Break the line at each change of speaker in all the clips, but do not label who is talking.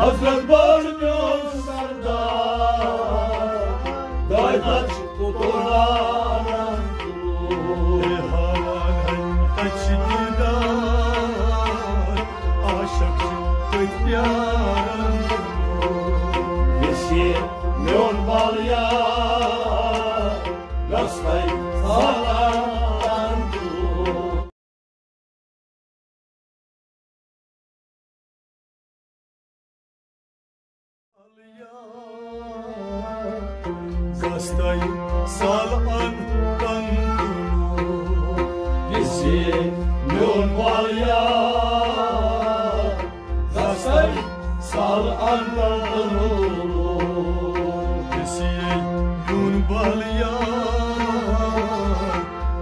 Hazret barmıyor sardar, daydaç tutulan
Havan taçidar, aşık tütyaran
Yeşil myon balya, gastay salan
Gastay salan tantulu
Yeşil myon balya, gastay salan
Kesiyey yun balya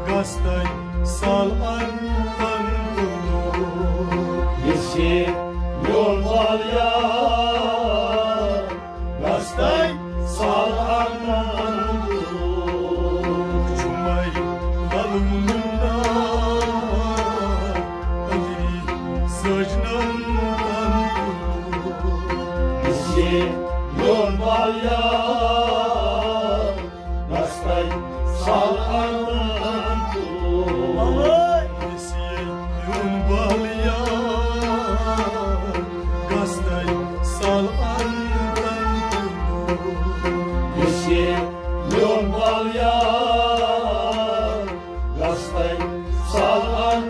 Gastay salan tantulu
Yeşil myon balya, gastay salan
Cumay balımında Adiri sajnan tantulu
Yeşil myon balya, gastay salan
Kesiyey yun balya Gastay salan tantulu
Yeşil myon balya, gastay salan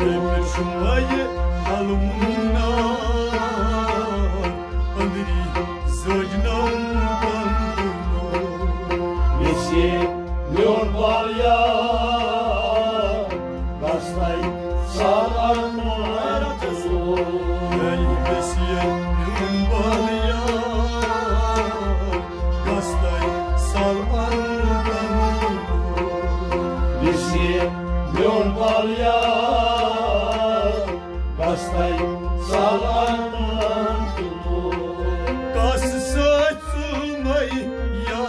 Emir şumayı alımına Adiri sajnan tantulu
Yeşil myon balya, gastay salan
Ey kesiyey yun balya Gastay salan tantulu
Yeşil myon balya, gastay salan
Kassaçılmay ya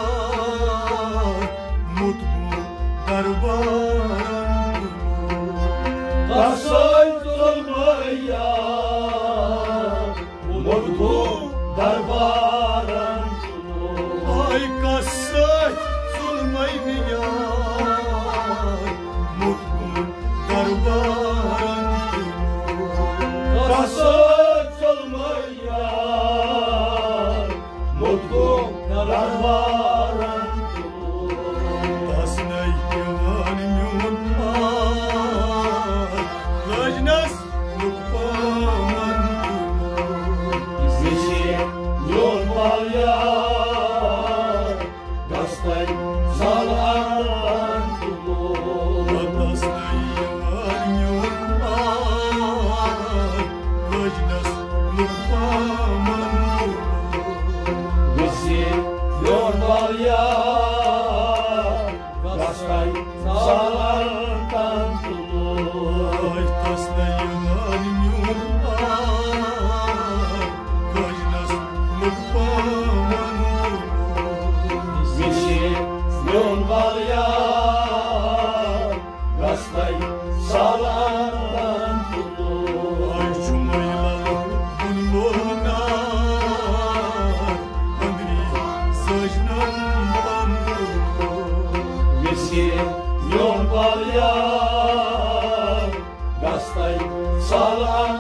Mutlu darbaran
Kasay tutulmaya, mutlu darbaran
Ay kassaçılmay ya Mutlu darbaran
Kasay tutulmaya, mutlu darbaran
Tasnay yavan yun Lajnas lukpaman
Yeşil myon balya, gastay salan
Tasnay yavan yun Lajnas lukpaman
Yeşil myon balya, gastay salan
Ay tasnay yavan yun Lajnas lukpaman
Yeşil myon balya, gastay salan
Ay çumaylalı bunlona Andri sajnan tantulu
Yeşil myon balya, gastay salan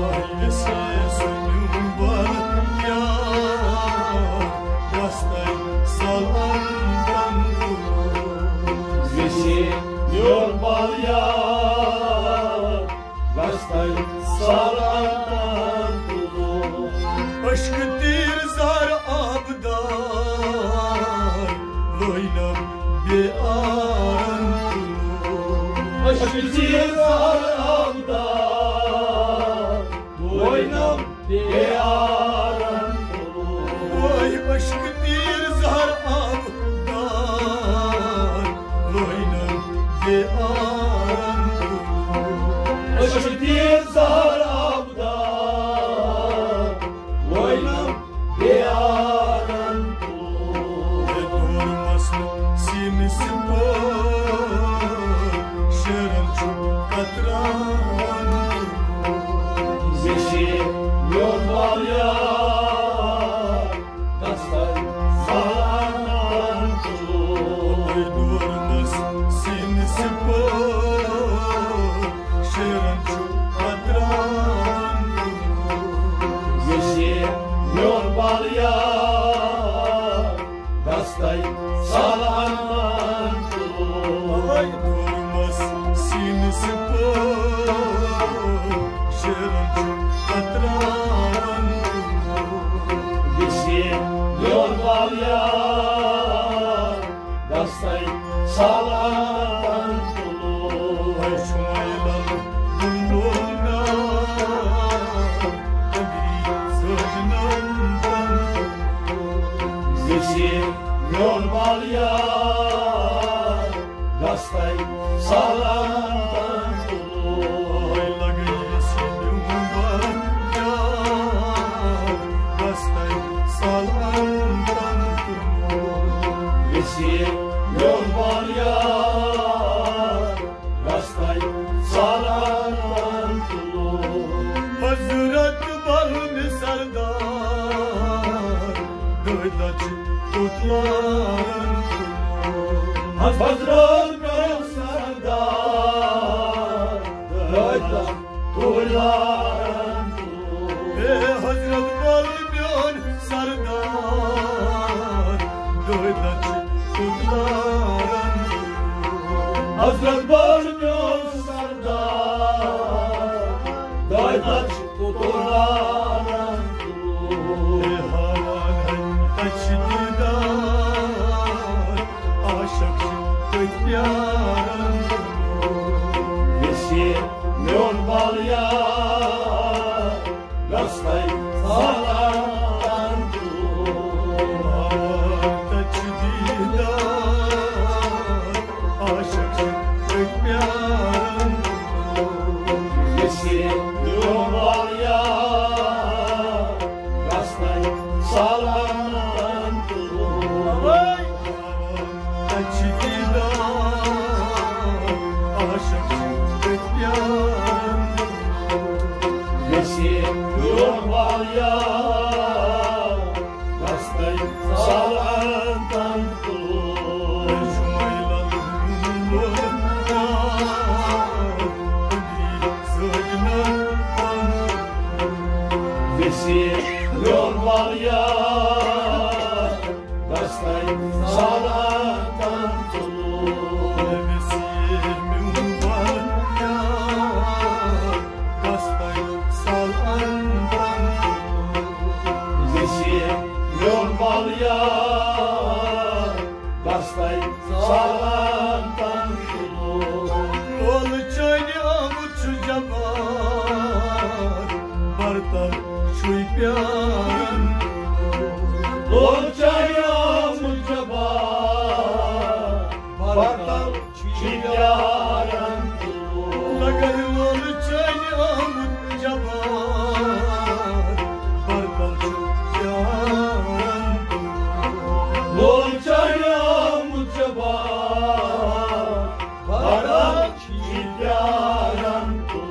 Ailesi sönüm balya Gastay salan tantulu
Yeşil myon balya, gastay salan
Aşkı zar abdar Loynam be arantulu
Aşkıcı avda, boynum diyaran
Oy aşkı zar abdar Loynam be arantulu
Aşkıcı zarabda, boynum diyaran
Durmasın simisi bu Şeran çok
Gastai salamantu
Ay durmaz sinisi po Şerancu katravantu
Visi yorvalya Gastai salamantu
Ay şumaylan bulmuna Emri sözünandan
Visi yorvalya Gastai salamantu
Ay lagayesinim var ya Gastay salandan
Visi yorvalya Gastai salamantu
Hazret balmi sardar Döydaç tutların
Hazret sardar Döyda tulantu
Hazret balmiyon sardar Döydaç tutların
Hazret barmıyor sardar Döydaç tulantu
Havan taçdidar Aşık tütyaran
Visi yorvalya Gastai salamantu
Havan taçdidar Aşık tütyaran
Visi yorvalya Gastai salamantu
Havan taçdidar Aşık tütyaran
Visi yorvalya Gastai salamantu Visi yorvalya Gastai salamantu Visi yorvalya Gastai salamantu Dolçaya mucaba Bartal çiğyarantu Dolçaya mucaba Bartal çiğyarantu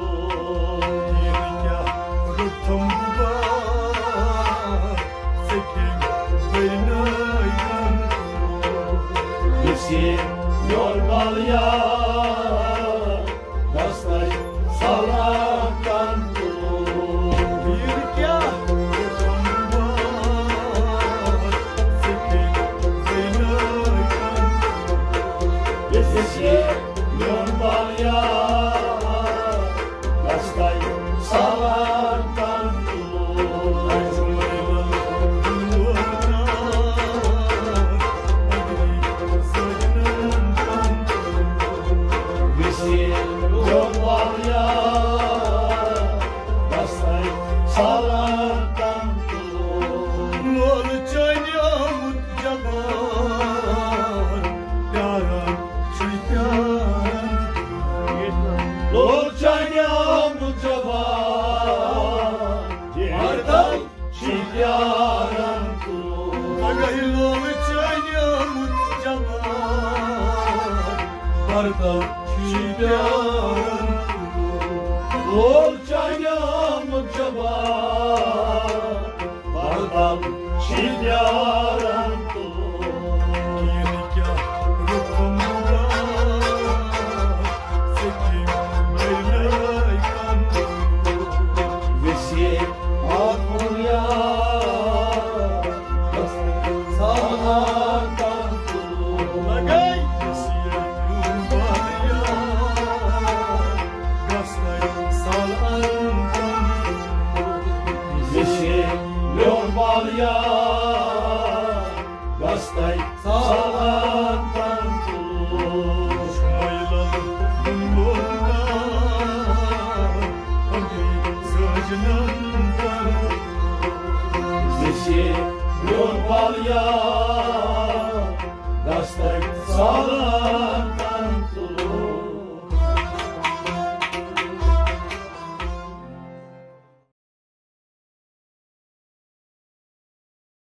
Visi yorvalya Gastai salamantu Visi yorvalya Gastai salamantu Visi yorvalya Gastai salamantu Dolçaya mucaba Bartal çiğyarantu
Barda çiğdem
Dolçaya mucaba Bartal çiğyarantu
Kirika rukumda Sekim beyleykan
Visi Akmurya Salamantu yastık sağlam